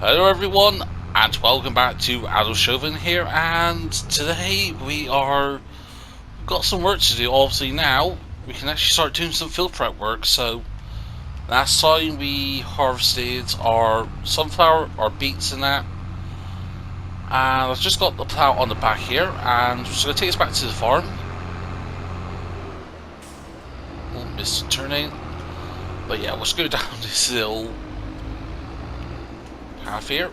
Hello everyone, and welcome back to Adelshoven here, and today we've got some work to do. Obviously now we can actually start doing some field prep work. So last time we harvested our sunflower, our beets and that, and I've just got the plough on the back here, and it's going to take us back to the farm. Oh, missed turning. But yeah, let's go down this little path here.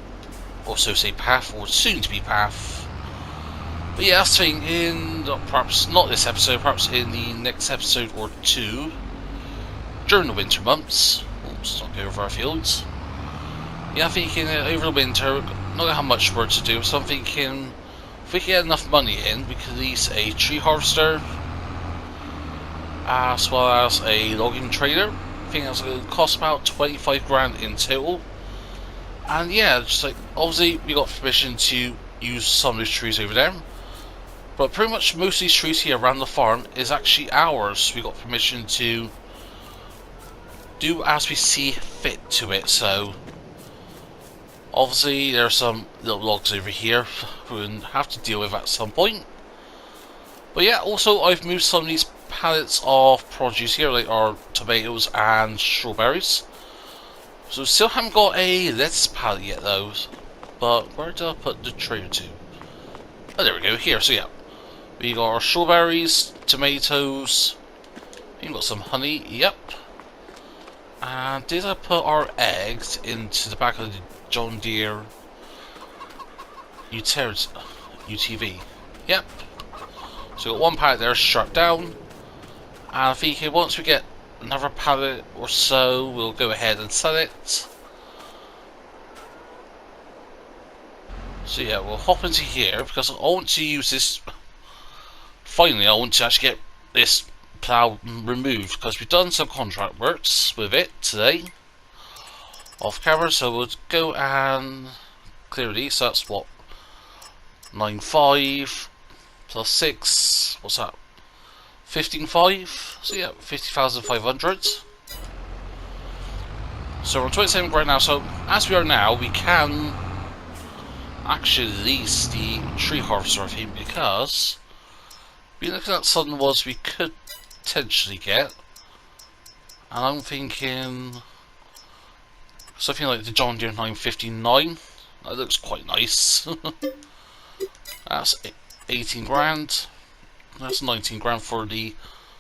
Also say path, or soon to be path. But yeah, that's the thing, perhaps not this episode, perhaps in the next episode or two, during the winter months, let's not go over our fields. Yeah, I'm thinking over the winter, not gonna have much work to do, so I'm thinking if we can get enough money in, we could lease a tree harvester, as well as a logging trailer. I think that's going to cost about 25 grand in total. And yeah, just like, obviously we got permission to use some of those trees over there, but pretty much most of these trees here around the farm is actually ours. We got permission to do as we see fit to it. So obviously there are some little logs over here we'll have to deal with at some point. But yeah, also I've moved some of these pallets of produce here, like our tomatoes and strawberries. So still haven't got a lettuce pallet yet though, but where did I put the trailer to? Oh, there we go, here. So yeah, we got our strawberries, tomatoes, we've got some honey, yep. And did I put our eggs into the back of the John Deere UTV? Yep. So we've got one pallet there strapped down, and I think once we get another pallet or so, we'll go ahead and sell it. So yeah, we'll hop into here because I want to use this. Finally, I want to actually get this plough removed because we've done some contract works with it today off camera. So we'll go and clear these. So that's what, 9.5 plus 6. What's that? 15.5. So yeah, 50,500. So we're on 27 grand now. So as we are now, we can actually lease the tree harvester, I think, because being looking at some ones we could potentially get, and I'm thinking something like the John Deere 959. That looks quite nice. That's 18 grand. That's 19 grand for the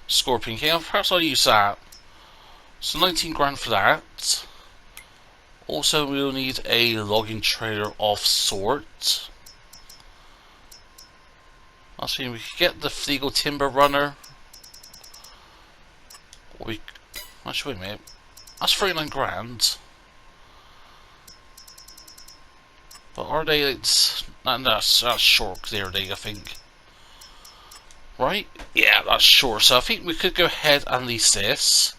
Scorpion King. Perhaps I'll use that. So 19 grand for that. Also, we'll need a logging trailer of sort. I was thinking we could get the Fleagle Timber Runner. Actually, wait a minute. That's 39 grand. But are they? That's short clearly, I think. Right? Yeah, that's short. So I think we could go ahead and lease this.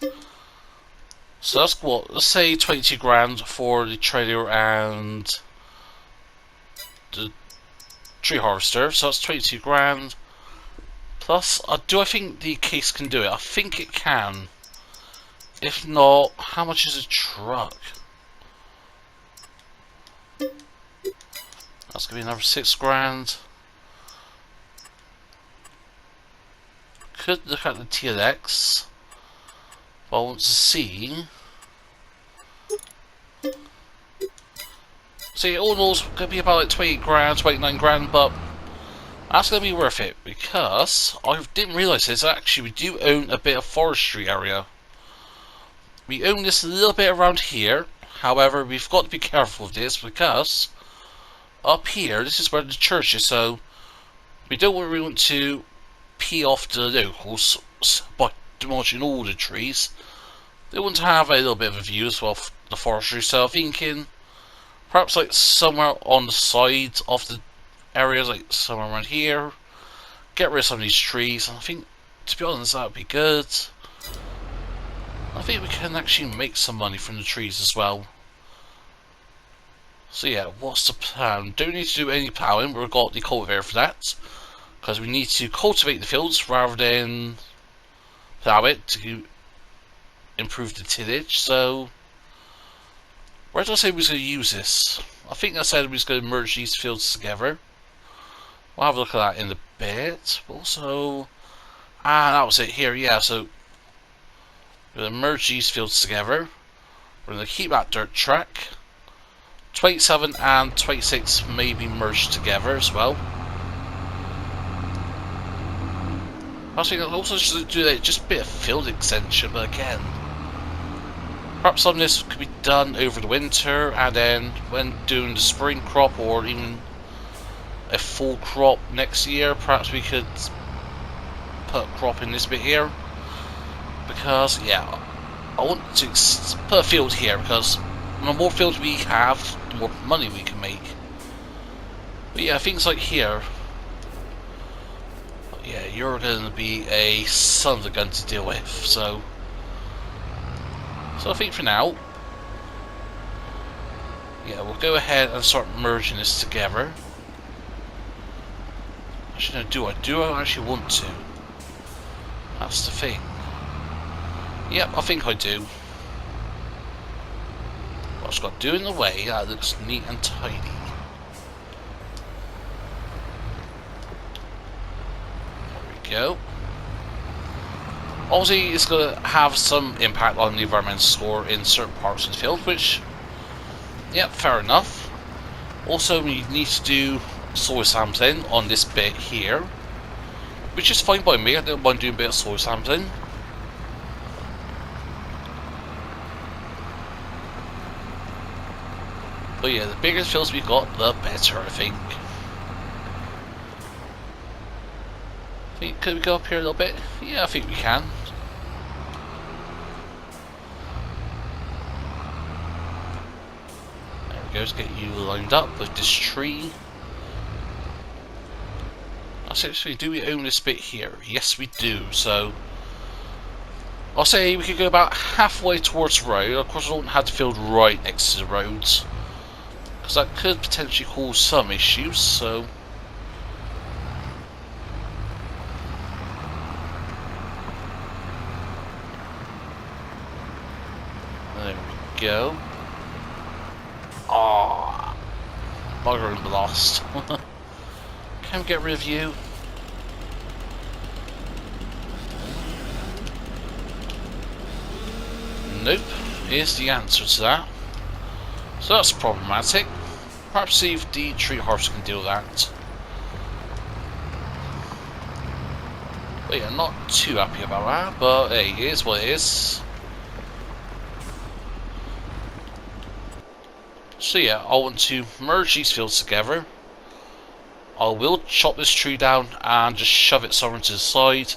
So that's what, let's say 22 grand for the trailer and the tree harvester. So that's 22 grand. Plus, do I think the case can do it? I think it can. If not, how much is a truck? That's going to be another 6 grand. Could look at the TLX. But I want to see. See, all in all, it's going to be about like 28 grand, 29 grand, but that's going to be worth it because I didn't realise this. Actually, we do own a bit of forestry area. We own this a little bit around here. However, we've got to be careful with this because up here, this is where the church is, so we don't really want to pee off the locals by demolishing all the trees. They want to have a little bit of a view as well of the forestry, so I'm thinking perhaps like somewhere on the sides of the areas, like somewhere around here, get rid of some of these trees, and I think, to be honest, that would be good. I think we can actually make some money from the trees as well. So yeah, what's the plan? Don't need to do any ploughing, we've got the cultivator for that, because we need to cultivate the fields rather than plough it to improve the tillage. So where did I say we was going to use this? I think I said we was going to merge these fields together. We'll have a look at that in a bit. Also, that was it here. Yeah, so we're going to merge these fields together. We're going to keep that dirt track. 27 and 26 may be merged together as well. I was thinking also just do just a bit of field extension, but again, perhaps some of this could be done over the winter, and then when doing the spring crop or even a full crop next year, perhaps we could put a crop in this bit here. Because yeah, I want to put a field here because the more fields we have, the more money we can make. But yeah, things like here, yeah, you're going to be a son of a gun to deal with. So I think for now, yeah, we'll go ahead and start merging this together. Actually, no, do I actually want to? That's the thing. Yep, I think I do. What's got to do in the way that looks neat and tidy. There we go. Obviously, it's going to have some impact on the environmental score in certain parts of the field, which, yep, fair enough. Also, we need to do soil sampling on this bit here, which is fine by me. I don't mind doing a bit of soil sampling. But yeah, the bigger fields we got, the better, I think. Could we go up here a little bit? Yeah, I think we can. There we go, let's get you lined up with this tree. Actually, do we own this bit here? Yes, we do. So I'll say we could go about halfway towards the road. Of course, I don't have the field right next to the roads, because that could potentially cause some issues. So there we go. Ah, bugger and blast. Can we get rid of you? Nope, is the answer to that. So that's problematic. Perhaps see if the tree harvester can deal with that. But yeah, not too happy about that, but hey, it is what it is. So yeah, I want to merge these fields together. I will chop this tree down and just shove it somewhere to the side.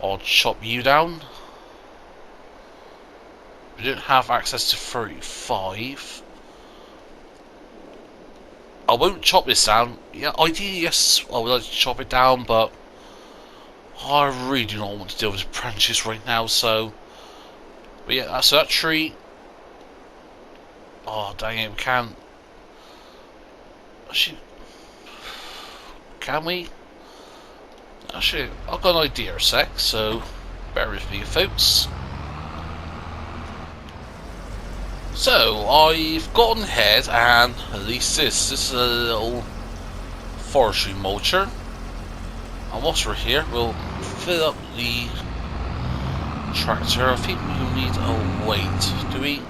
I'll chop you down. We don't have access to 35. I won't chop this down. Yeah, ideally, yes, I would like to chop it down, but I really do not want to deal with branches right now, so. But yeah, so that tree. Oh, dang it, we can't. Actually, can we? Actually, I've got an idea a sec, so bear with me, folks. So, I've gotten ahead, and at least this is a little forestry mulcher. And whilst we're here, we'll fill up the tractor. I think we'll need a weight, do we?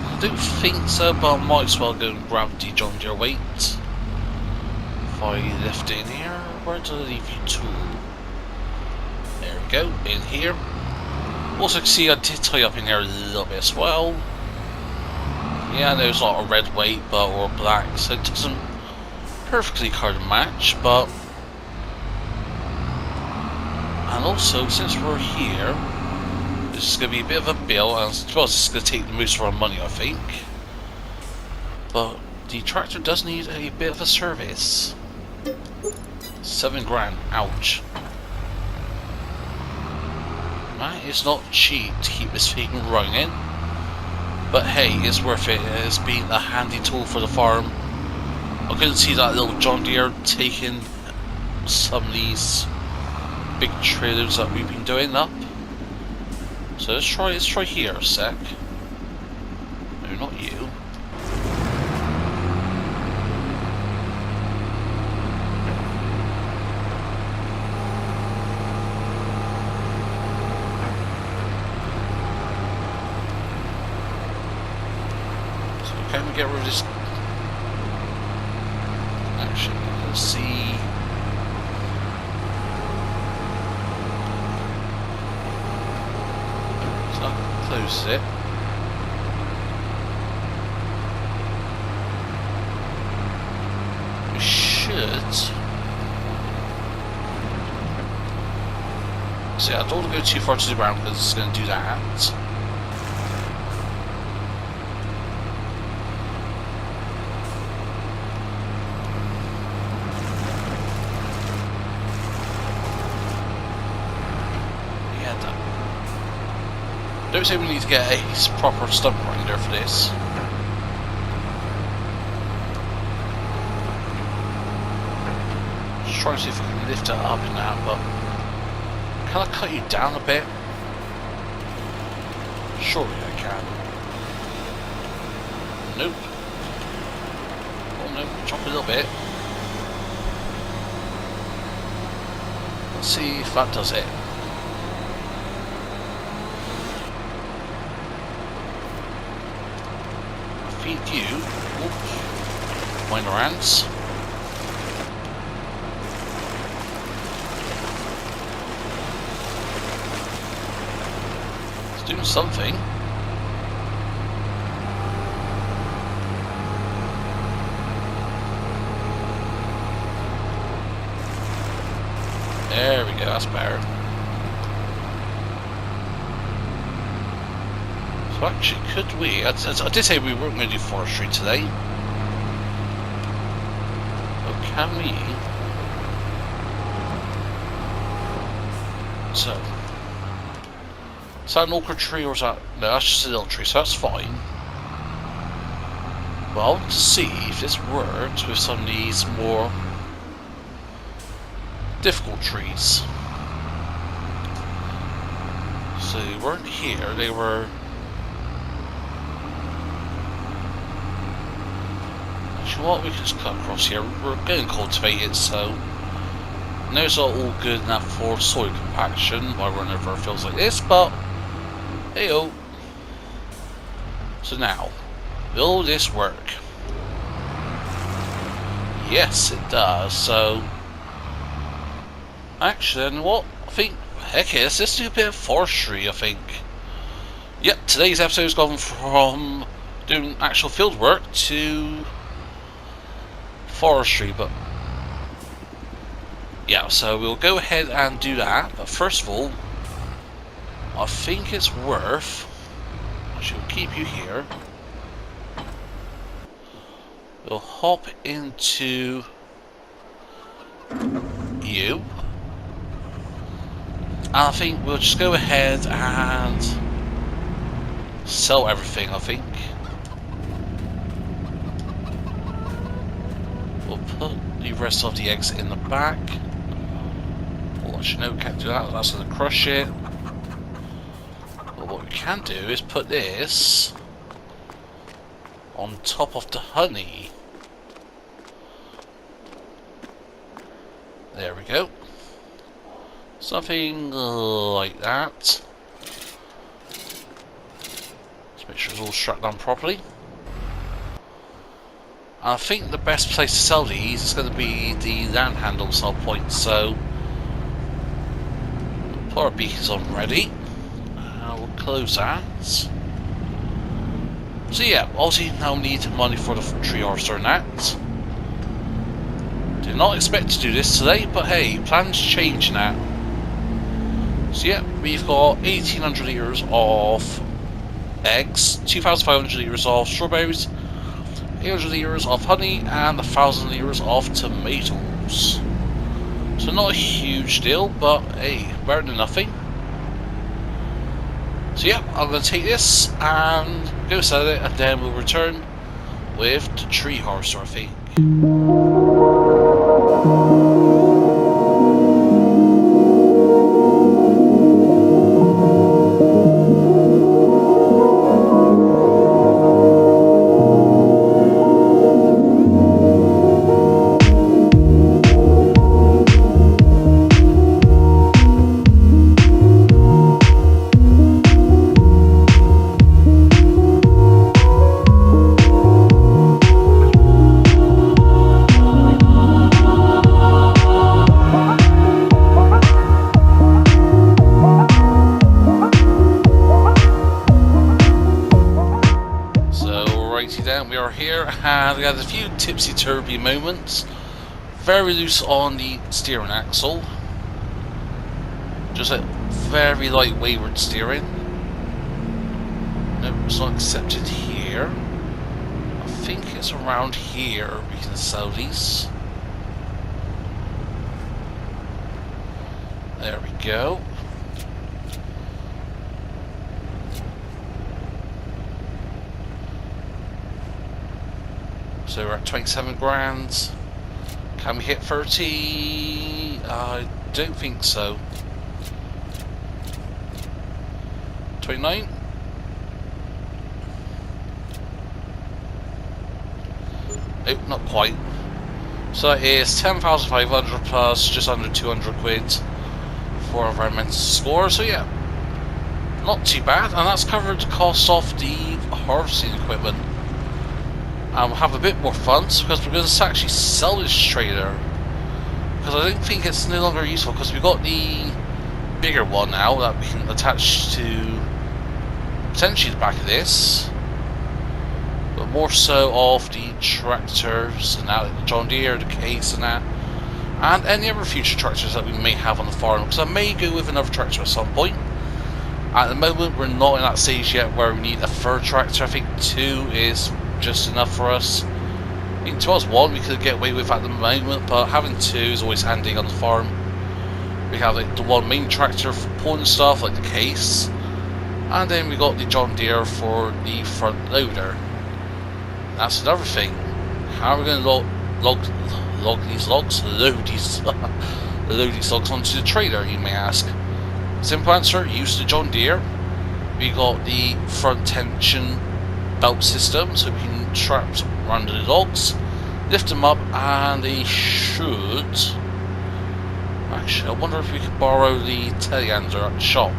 I don't think so, but I might as well go and grab the John Deere weight. If I lift it in here, where did I leave you tool? There we go, in here. Also, you can see I did tie up in there a little bit as well. Yeah, there's not a red weight, but or black, so it doesn't perfectly kind of match. But and also, since we're here, this is going to be a bit of a bill, and well, it's going to take the most of our money, I think. But the tractor does need a bit of a service. 7 grand, ouch. That is not cheap to keep this thing running, but hey, it's worth it. It's been a handy tool for the farm. I couldn't see that little John Deere taking some of these big trailers that we've been doing up. So let's try here a sec. not you. So can we get rid of this? Actually, let's see. So I'll close it. So yeah, I don't want to go too far to the ground because it's going to do that. Yeah, don't say we need to get a proper stump grinder for this. Just trying to see if we can lift it up in that, but can I cut you down a bit? Surely I can. Nope. Oh no, chop a little bit. Let's see if that does it. Feed you. Oops. Minor ants. Doing something. There we go, that's better. So actually, could we? I did say we weren't going to do forestry today. But can we? So. Is that an orchard tree or is that... No, that's just a little tree, so that's fine. But I want to see if this works with some of these more difficult trees. So they weren't here, they were... Actually, what, we can just cut across here. We're getting cultivated, so... No, it's not all good enough for soil compaction while we're in over fields like this, but... Heyo. So now, will this work? Yes, it does. So, actually, you know what? I think, heck yes, let's do a bit of forestry, I think. Yep, today's episode has gone from doing actual field work to forestry, but yeah, so we'll go ahead and do that. But first of all, I think it's worth... I shall keep you here. We'll hop into you. And I think we'll just go ahead and sell everything, I think. We'll put the rest of the eggs in the back. Well, actually no, can't do that, that's going to crush it. What we can do is put this on top of the honey. There we go. Something like that. Let's make sure it's all strapped down properly. And I think the best place to sell these is going to be the land handle sell point, so put our beacons on ready. We'll close that. So yeah, obviously now need money for the tree harvester and that. Did not expect to do this today, but hey, plans change now. So yeah, we've got 1800 litres of eggs, 2500 litres of strawberries, 800 litres of honey, and 1000 litres of tomatoes. So not a huge deal, but hey, better than nothing. So yeah, I'm going to take this and go sell it, and then we'll return with the tree harvester, I think. again, we are here, and we had a few tipsy-turvy moments. Very loose on the steering axle. Just a very light wayward steering. No, it's not accepted here. I think it's around here we can sell these. There we go. So we're at 27 grand. Can we hit 30? I don't think so. 29? Nope, not quite. So that is 10,500 plus just under 200 quid for environmental score. So yeah, not too bad, and that's covered the cost of the harvesting equipment. And we'll have a bit more fun because we're going to actually sell this trailer, because I don't think it's no longer useful, because we've got the bigger one now that we can attach to potentially the back of this, but more so of the tractors and that, the John Deere, the case and that, and any other future tractors that we may have on the farm, because I may go with another tractor at some point. At the moment we're not in that stage yet where we need a third tractor. I think 2 is just enough for us. I think 2 as 1 we could get away with at the moment, but having 2 is always handy on the farm. We have like the one main tractor for pulling stuff like the case, and then we got the John Deere for the front loader. That's another thing. How are we going to load these logs onto the trailer, you may ask? Simple answer: use the John Deere. We got the front tension belt system, so we can strap around the logs, lift them up, and they should. Actually, I wonder if we could borrow the telehandler at the shop.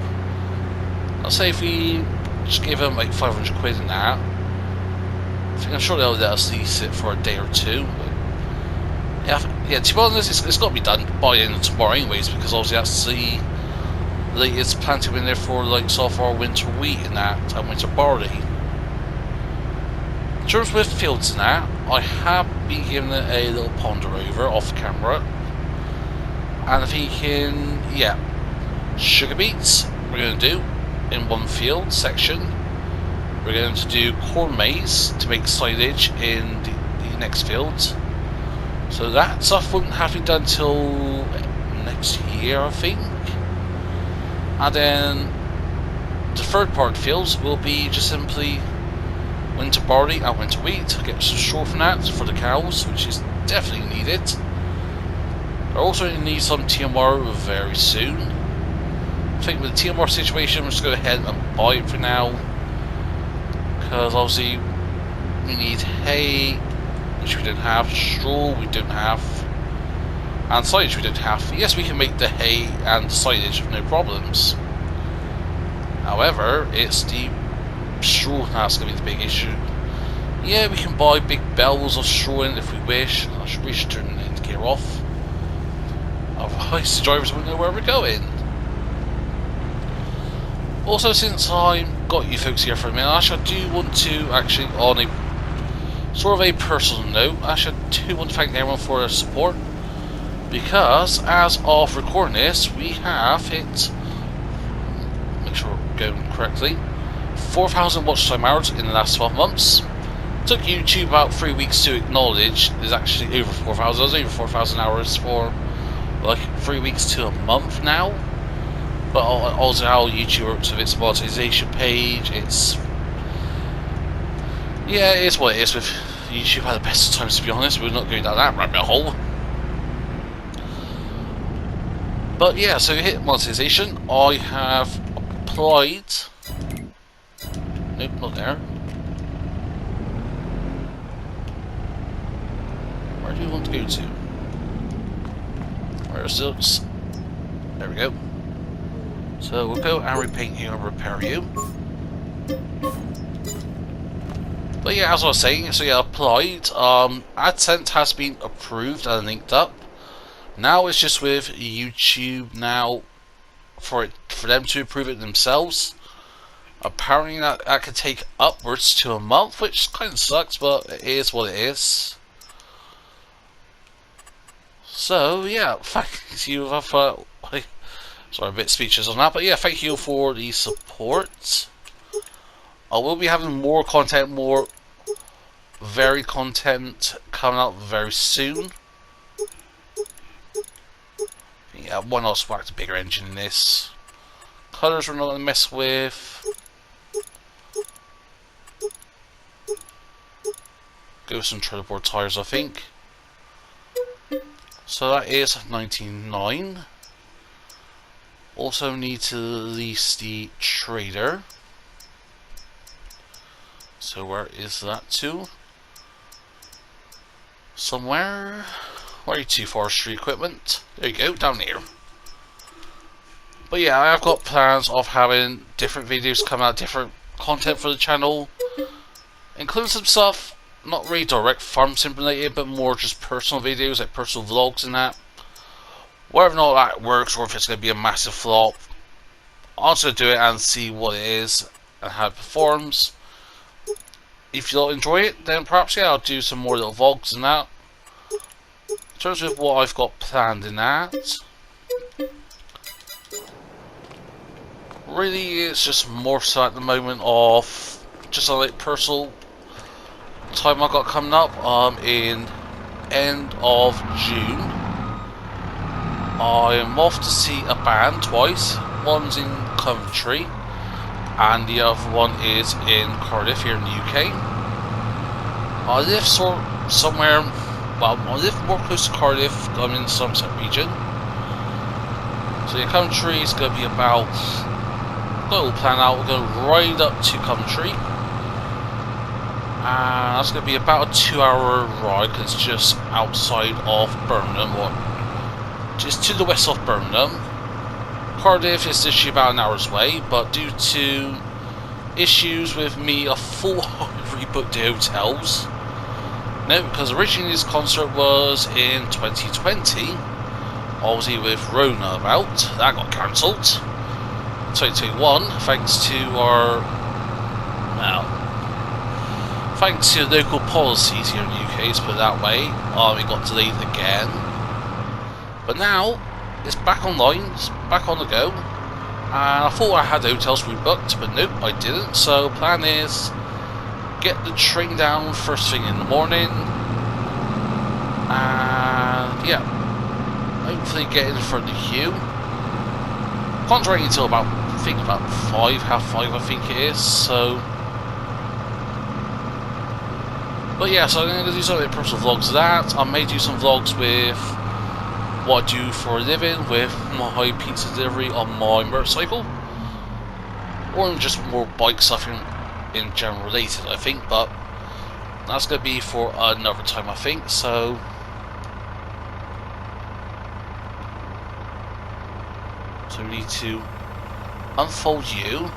I'll say if we just give them like 500 quid in that, I'm sure they'll let us lease it for a day or 2. But yeah, to be honest, it's got to be done by the end of tomorrow anyways, because obviously that's the latest planting in there for like so-far winter wheat and that, and winter barley. In terms with fields and that, I have been giving it a little ponder over off camera, and I'm thinking, yeah, sugar beets we're going to do in one field section. We're going to do corn maize to make silage in the next field. So that stuff wouldn't have to be done till next year, I think. And then the third part of the fields will be just simply winter barley and winter wheat to get some straw from that for the cows, which is definitely needed. I also need some TMR very soon. I think with the TMR situation, we'll just go ahead and buy it for now, because obviously we need hay, which we don't have, straw we don't have, and silage we don't have. Yes, we can make the hay and the silage with no problems. However, it's the straw that's going to be the big issue. Yeah, we can buy big bales of straw in if we wish. We should turn the gear off. Otherwise, the drivers won't know where we're going. Also, since I've got you folks here for a minute, actually, I do want to, actually, on a sort of a personal note, actually, I do want to thank everyone for their support, because as of recording this, we have hit, make sure we're going correctly, 4,000 watch time hours in the last 12 months. Took YouTube about 3 weeks to acknowledge there's actually over 4,000. There's over 4,000 hours for like 3 weeks to a month now. But also how YouTube works with its monetization page, it's, yeah, it's what it is with YouTube at the best of times, to be honest. We're not going down that rabbit hole. But yeah, so we hit monetization. I have applied. Nope, not there. Where do you want to go to? Where's those? There we go. So we'll go and repaint you and repair you. But yeah, as I was saying, so yeah, applied. AdSense has been approved and linked up. Now it's just with YouTube now for them to approve it themselves. Apparently that could take upwards to a month, which kind of sucks, but it is what it is. So yeah, thank you for sorry, a bit speechless on that, but yeah, thank you for the support. I will be having more content, more varied content coming out very soon. Yeah, why not spark a bigger engine in this? Colours we're not going to mess with. Go with some trailer board tyres, I think. So that is 99. Also need to lease the trader. So where is that to? Somewhere. Where are you to, forestry equipment? There you go, down here. But yeah, I've got plans of having different videos come out, different content for the channel, including some stuff not really direct farm simulated, but more just personal videos, like personal vlogs and that. Whether or not that works, or if it's going to be a massive flop, I'm just going to do it and see what it is and how it performs. If you don't enjoy it, then perhaps yeah, I'll do some more little vlogs and that. In terms of what I've got planned in that, really it's just more so at the moment of just a like personal time I've got coming up in end of June. I'm off to see a band twice. One's in Coventry and the other one is in Cardiff here in the UK. I live somewhere, well, I live more close to Cardiff, I'm in the Somerset region. So the Coventry is going to be about, got it all planned out, we're going to ride up to Coventry. And that's going to be about a 2-hour ride, because it's just outside of Birmingham, or just to the west of Birmingham. Cardiff is literally about an hour's way, but due to issues with me, a full rebooked the hotels. No, because originally this concert was in 2020, obviously with Rona about, that got cancelled. 2021, thanks to our, well, thanks to local policies here in the UK, let's put it that way, it got delayed again. But now, it's back online, it's back on the go. And I thought I had hotels rebooked, but nope, I didn't. So plan is get the train down first thing in the morning, and yeah, hopefully get in for the queue. Can't wait until about, I think about 5, half 5 I think it is. So, but yeah, so I'm going to do some personal vlogs of that. I may do some vlogs with what I do for a living with my pizza delivery on my motorcycle, or just more bike stuff in general related, I think, but that's going to be for another time, I think. So we need to unfold you.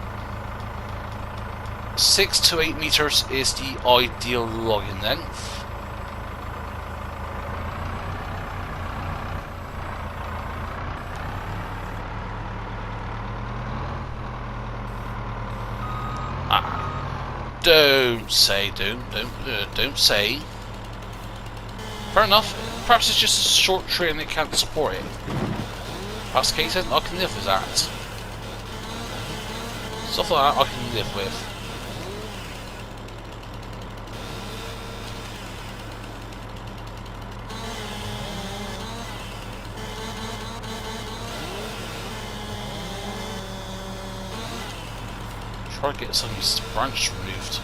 6 to 8 meters is the ideal logging length. Don't say. Fair enough. Perhaps it's just a short tree and they can't support it. That's the case, then I can live with that. Stuff like that I can live with. Try to get some of these branches removed.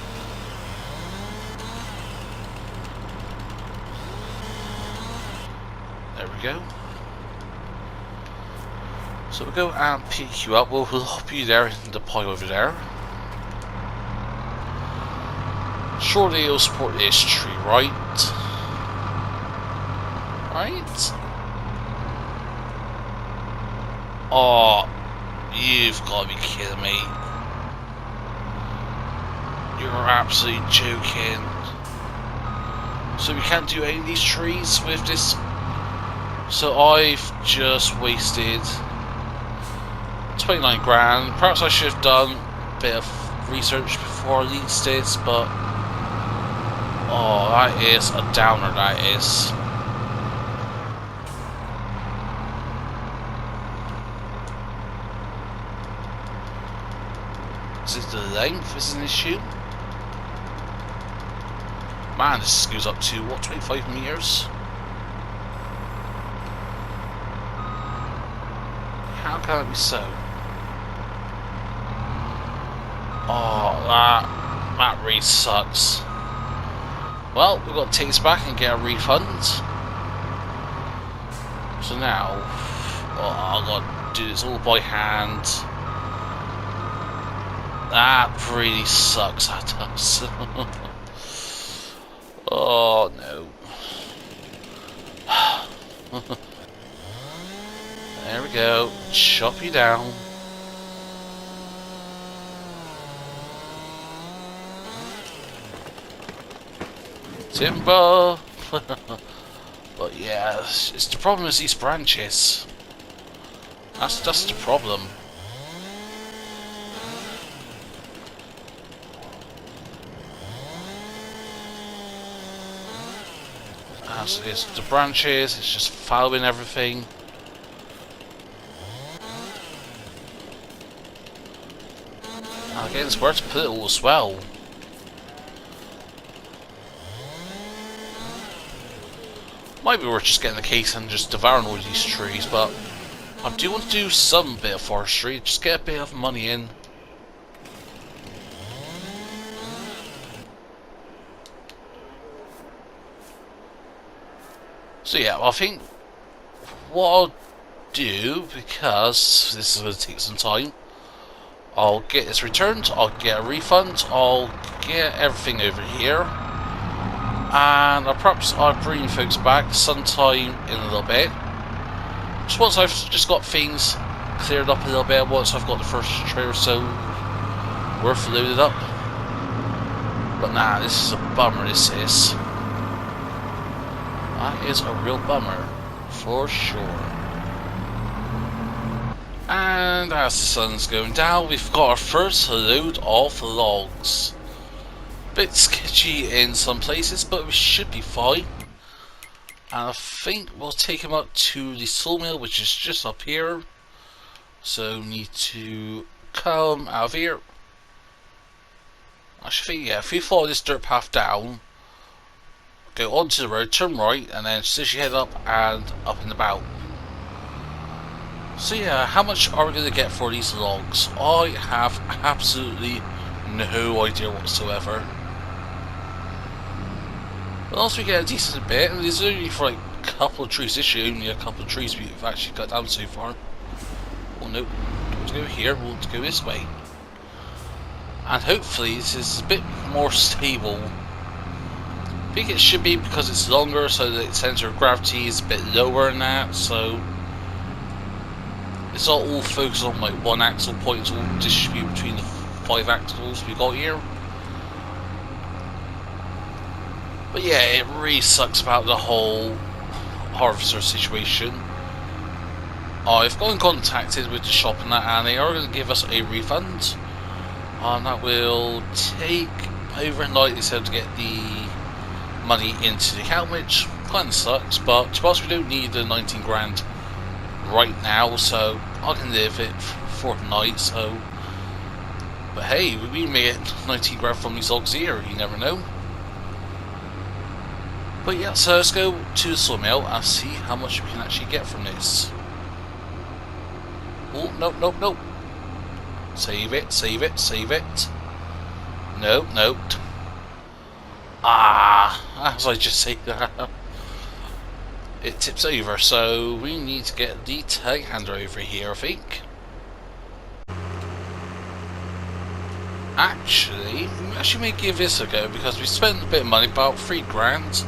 There we go. So we'll go and pick you up. We'll hop you there in the pile over there. Surely it'll support this tree, right? Right? Oh, you've got to be kidding me. You're absolutely joking. So we can't do any of these trees with this. So I've just wasted 29 grand. Perhaps I should have done a bit of research before I release this, but oh, that is a downer, that is. Is it the length is an issue? Man, this goes up to, what, 25 meters? How can it be so? Oh, that really sucks. Well, we've got to take this back and get a refund. So now, I've got to do this all by hand. That really sucks, that does. Oh no. There we go. Chop you down. Timber. But yeah, it's the problem is these branches. That's the problem. So it's the branches, it's just following everything. And again, it's where to put it all as well. Might be worth just getting the case and just devouring all these trees, but I do want to do some bit of forestry, just get a bit of money in. So yeah, I think what I'll do, because this is going to take some time, I'll get this returned, I'll get a refund, I'll get everything over here, and I'll bring folks back sometime in a little bit. Just once I've just got things cleared up a little bit, once I've got the first tray or so worth loaded up. But nah, this is a bummer, this is. That is a real bummer, for sure. And as the sun's going down, we've got our first load of logs. Bit sketchy in some places, but we should be fine. And I think we'll take them up to the sawmill, which is just up here. So we need to come out of here. I think, yeah, if we follow this dirt path down, go onto the road, turn right, and then just head up and up and about. So yeah, how much are we going to get for these logs? I have absolutely no idea whatsoever. But also we get a decent bit, and it's only for like a couple of trees. This year, only a couple of trees we've actually cut down so far. Oh no, we want to go here, we want to go this way. And hopefully this is a bit more stable. I think it should be because it's longer, so the center of gravity is a bit lower than that, so it's not all focused on like one axle point, it's all distributed between the 5 axles we got here. But yeah, it really sucks about the whole harvester situation. I've got in contacted with the shop and that, and they are going to give us a refund. And that will take overnight, they said, to get the money into the account, which kind of sucks, but to us we don't need the 19 grand right now, so I can live it for the night. So, but hey, we may get 19 grand from these logs here, you never know. But yeah, so let's go to the sawmill and see how much we can actually get from this. Oh, nope, nope, nope. Save it, save it, save it. Nope, nope. Ah, as I just say that, it tips over, so we need to get the telehandler over here, I think. Actually, we actually may give this a go, because we spent a bit of money, about 3 grand,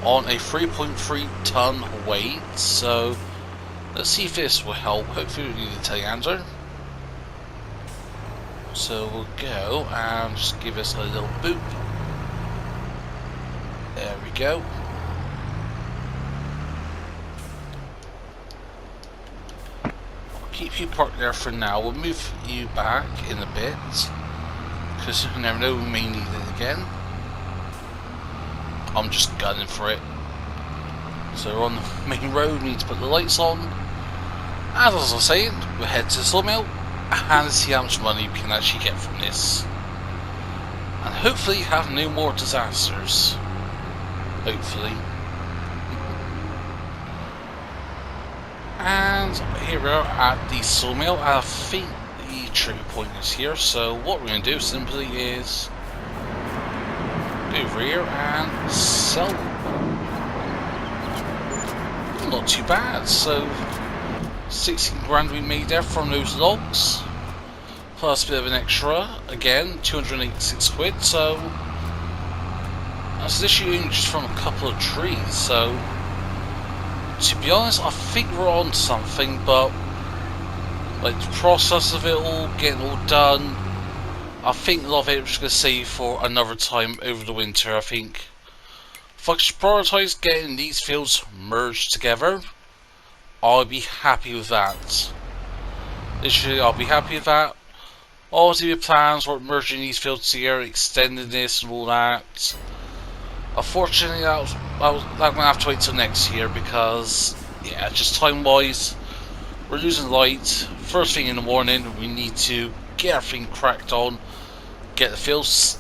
on a 3.3 ton weight, so let's see if this will help. Hopefully we need a telehandler. So we'll go and just give us a little boop. There we go. I'll keep you parked there for now. We'll move you back in a bit. because you never know, we may need it again. I'm just gunning for it. So we're on the main road, we need to put the lights on. And as I was saying, we'll head to the sawmill and see how much money we can actually get from this. And hopefully have no more disasters. Hopefully. And here we are at the sawmill. I think the trigger point is here, so what we're going to do simply is go over here and sell. Not too bad, so 16 grand we made there from those logs, plus a bit of an extra, again 286 quid, so that's literally just from a couple of trees. So to be honest, I think we're on something, but like the process of it all, getting it all done, I think a lot of it we're just going to save for another time over the winter. I think if I could prioritise getting these fields merged together, I'll be happy with that. Literally, I'll be happy with that. Obviously, the plans were merging these fields together, extending this and all that. Unfortunately, that I'm going to have to wait till next year because, yeah, just time-wise, we're losing light. First thing in the morning, we need to get everything cracked on, get the fields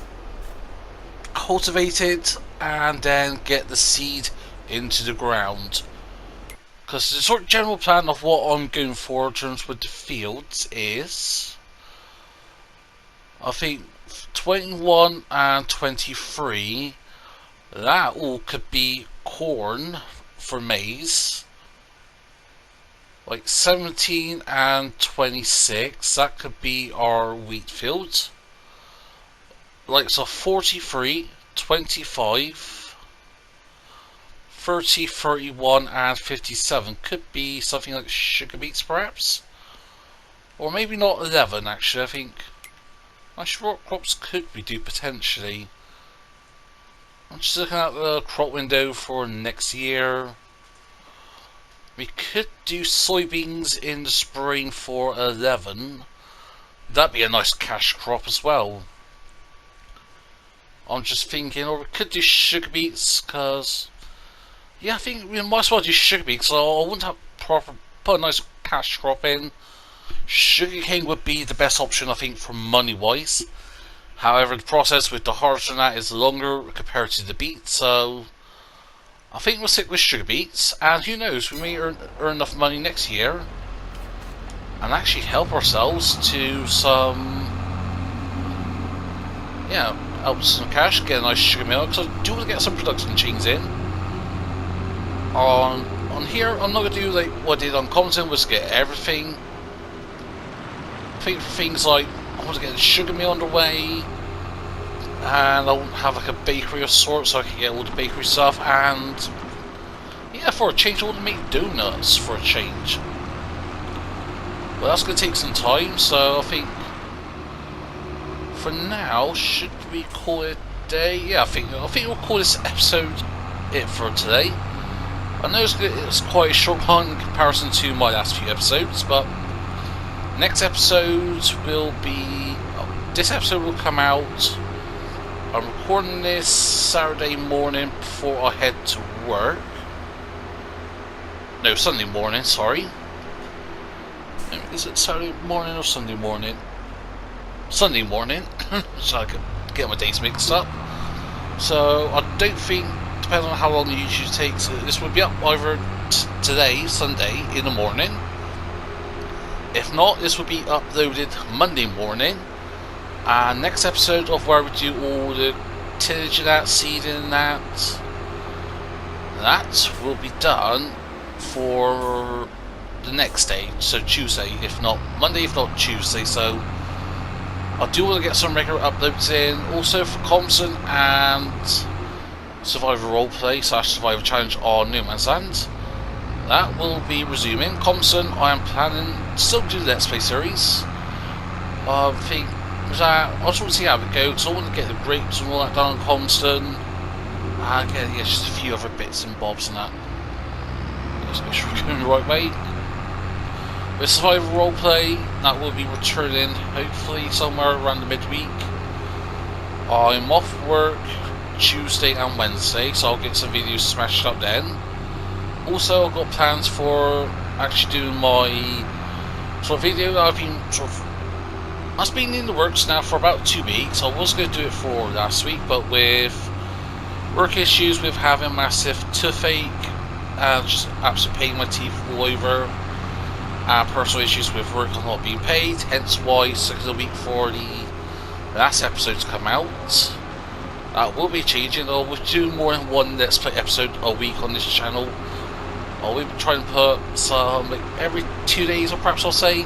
cultivated, and then get the seed into the ground. Because the sort of general plan of what I'm going for in terms with the fields is, I think 21 and 23, that all could be corn for maize. Like 17 and 26, that could be our wheat field. Like so 43, 25, 30, 31 and 57 could be something like sugar beets perhaps. Or maybe not 11 actually, I think. Actually, what crops could we do potentially? I'm just looking at the crop window for next year. We could do soybeans in the spring for 11. That'd be a nice cash crop as well. I'm just thinking, or we could do sugar beets, because yeah, I think we might as well do sugar beets, so I wouldn't have put a nice cash crop in. Sugarcane would be the best option, I think, for money wise. However, the process with the harvest and that is longer compared to the beets, so I think we'll stick with sugar beets. And who knows, we may earn enough money next year and actually help ourselves to some, yeah, help some cash, get a nice sugar mill, because I do want to get some production chains in. On here, I'm not going to do like what I did on Compton, was get everything. I think for things like, I want to get the sugar mill underway, and I want to have like a bakery of sorts so I can get all the bakery stuff, and yeah, for a change I want to make donuts for a change. But that's going to take some time, so I think for now, should we call it a day? Yeah, I think we'll call this episode it for today. I know it's quite a short one in comparison to my last few episodes, but next episode will be, this episode will come out, I'm recording this Saturday morning before I head to work. No, Sunday morning, sorry. Is it Saturday morning or Sunday morning? Sunday morning, so I could get my days mixed up. So I don't think, depending on how long the YouTube takes, this will be up either today, Sunday, in the morning. If not, this will be uploaded Monday morning. And next episode of where we do all the tillage and that, seeding and that will be done for the next day, so Tuesday, if not Monday, if not Tuesday. So I do want to get some regular uploads in, also for Compton and Survivor Roleplay / Survivor Challenge on No Man's Land. That will be resuming. Compton, I am planning to still do the Let's Play series. I think that I just want to see how it goes. I want to get the grapes and all that done on Compton. And yeah, just a few other bits and bobs and that. Let's make sure we're going the right way. With Survivor Roleplay, that will be returning hopefully somewhere around the midweek. I'm off work Tuesday and Wednesday, so I'll get some videos smashed up then. Also, I've got plans for actually doing my sort of video that I've been that's been in the works now for about 2 weeks. I was going to do it for last week, but with work issues, with having massive toothache and just absolutely paying my teeth all over, and personal issues with work not being paid, hence why it's taking a week for the last episode to come out. That will be changing. I will do more than one Let's Play episode a week on this channel. I will be trying to put some like every 2 days, or perhaps I'll say.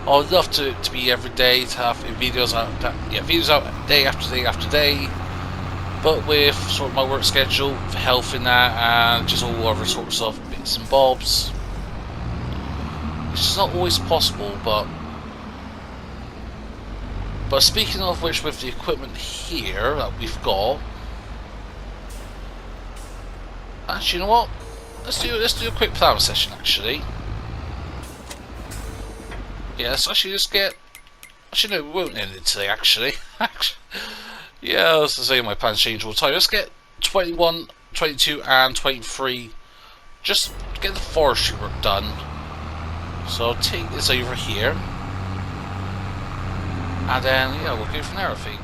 I'd love to be every day, to have videos out, videos out day after day after day. But with sort of my work schedule, health in that, and just all other sorts of bits and bobs, it's just not always possible. But speaking of which, with the equipment here that we've got, actually, you know what? Let's do a quick plan session. Actually, yeah, let's actually just get. Actually, no, we won't end it today. Actually, yeah, I was to say my plans change all the time. Let's get 21, 22, and 23. Just get the forestry work done. So I'll take this over here, and then yeah, we'll go from there, I think.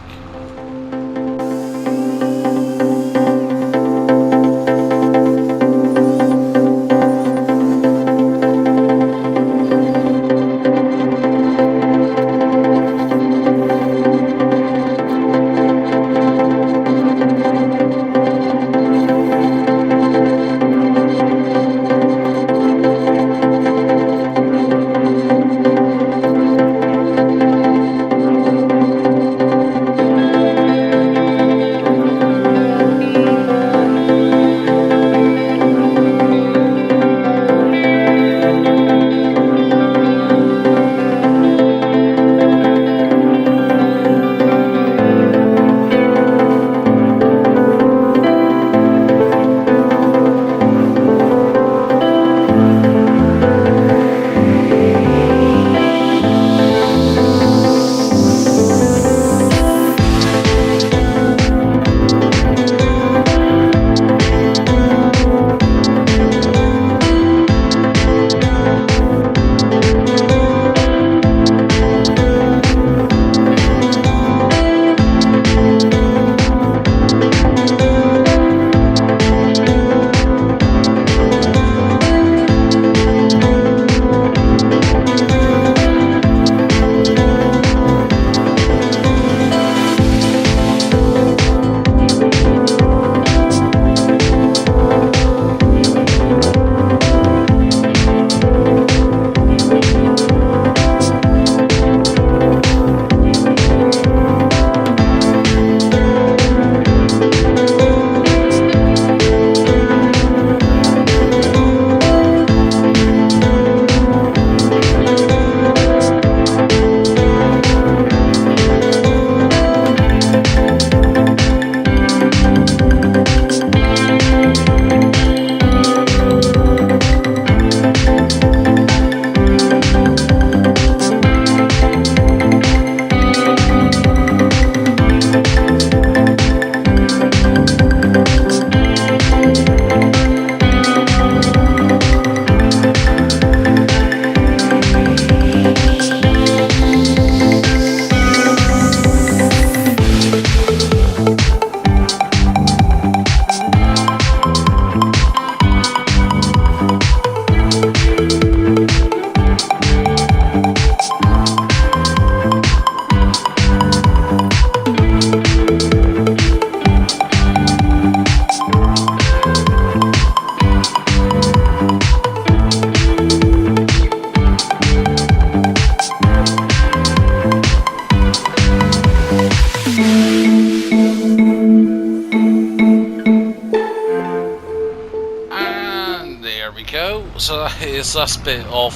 So that is that bit of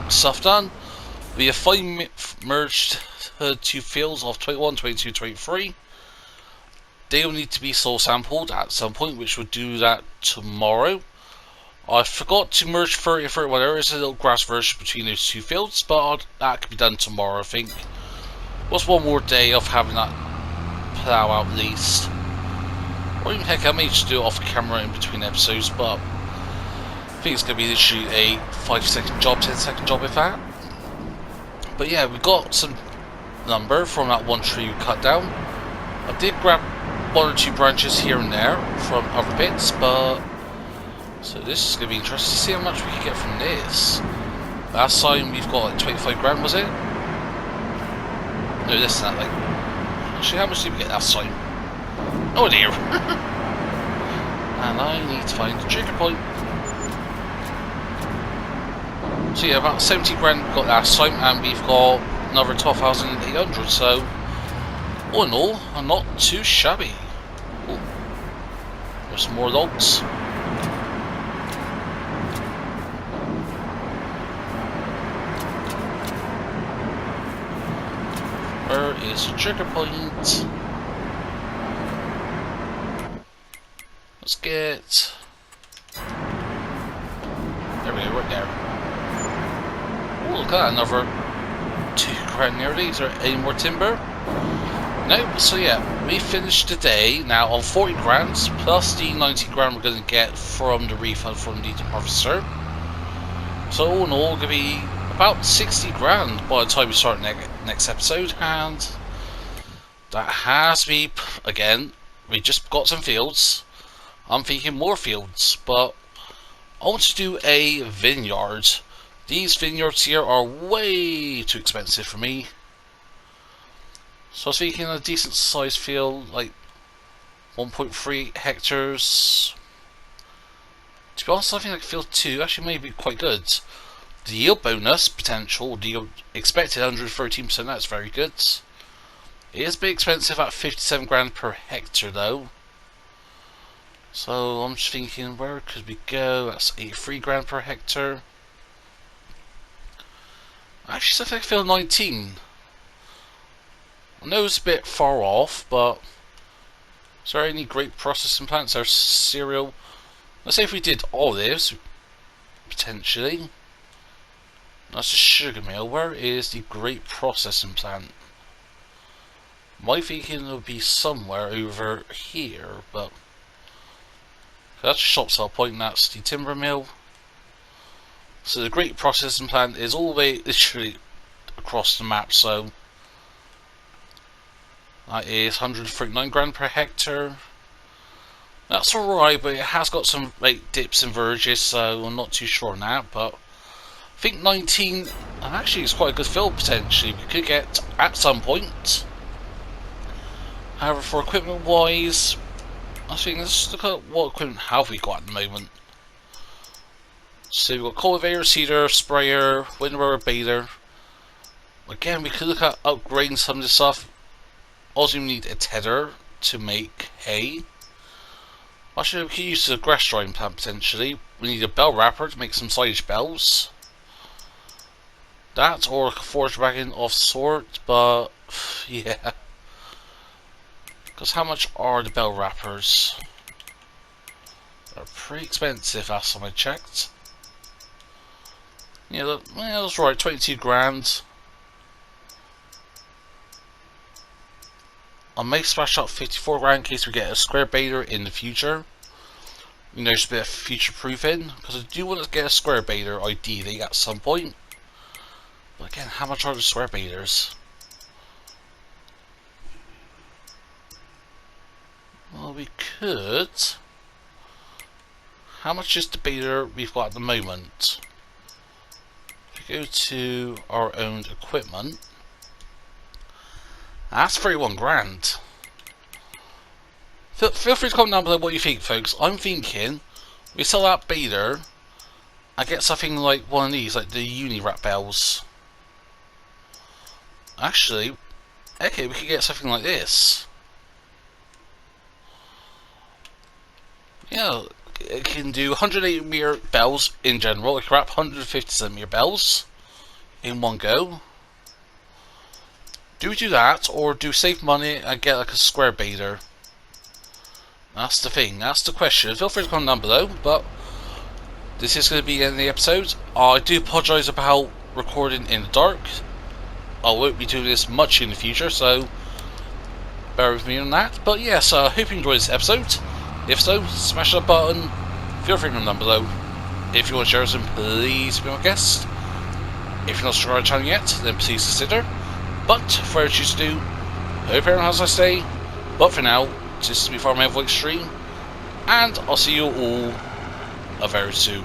stuff done. We have finally merged the two fields of 21, 22, 23. They will need to be soil sampled at some point, which we'll do that tomorrow. I forgot to merge 30 and 31. There is a little grass version between those two fields, but that can be done tomorrow, I think. What's one more day of having that plow out at least. Or even heck, I may just do it off camera in between episodes, but I think it's going to be literally a 5-second job, 10-second job if that. But yeah, we got some lumber from that one tree we cut down. I did grab 1 or 2 branches here and there from other bits, but so this is going to be interesting to see how much we can get from this. Last time we've got like 25 grand, was it? No, this is not like. Actually, how much did we get last time? Oh dear! And I need to find the trigger point. So yeah, about 70 grand we got last time, and we've got another 12,800. So all in all, I'm not too shabby. Ooh. There's some more logs. Where is the trigger point? Let's get. There we go, right there. Oh, look at that, another 2 grand nearly. Is there any more timber? No, so yeah, we finished the day now on 40 grand plus the 90 grand we're going to get from the refund from the harvester. So all in all, going to be about 60 grand by the time we start next episode, and that has me again. We just got some fields. I'm thinking more fields, but I want to do a vineyard. These vineyards here are way too expensive for me. So I was thinking a decent sized field, like 1.3 hectares. To be honest, I think like field 2 actually may be quite good. The yield bonus potential, the expected 113%, that's very good. It is a bit expensive at 57 grand per hectare though. So I'm just thinking, where could we go? That's 83 grand per hectare. Actually, I think field 19. I know it's a bit far off, but is there any great processing plants? There's cereal. Let's say if we did olives, potentially. That's a sugar mill. Where is the great processing plant? My thinking it would be somewhere over here, but that's a shop sell point, and that's the timber mill. So the great processing plant is all the way literally across the map, so that is 139 grand per hectare. That's alright, but it has got some like dips and verges, so I'm not too sure on that, but I think 19, and actually it's quite a good field potentially we could get at some point. However, for equipment wise, I think let's look at what equipment have we got at the moment. So we've got cultivator, seeder, sprayer, windrower, baler. Again, we could look at upgrading some of this stuff. Also, we need a tether to make hay. Actually, we could use the grass drying plant potentially. We need a bell wrapper to make some silage bells. That or a forage wagon of sort, but yeah. Because how much are the bell wrappers? They're pretty expensive last time I checked. Yeah, that's right, 22 grand. I may splash out 54 grand in case we get a square baler in the future. You know, just a bit of future proofing. Because I do want to get a square baler ideally at some point. But again, how much are the square balers? Well, we could. How much is the baler we've got at the moment? If we go to our owned equipment, that's 31 grand. Feel free to comment down below what you think, folks. I'm thinking we sell that baler and get something like one of these, like the Uni-Wrap bells. Actually, okay, we could get something like this. Yeah, it can do 180mm bells in general. It can wrap 150cm bells in one go. Do we do that, or do we save money and get like a square baler? That's the thing, that's the question. Feel free to comment down below, but this is going to be the end of the episode. I do apologise about recording in the dark. I won't be doing this much in the future, so bear with me on that. But yes, I hope you enjoyed this episode. If so, smash that button. Feel free to comment down below. If you want to share some, please be my guest. If you're not subscribed to the channel yet, then please consider. But for what you choose to do, hope everyone has a nice day. But for now, this is me from EnvoyXtreme, and I'll see you all very soon.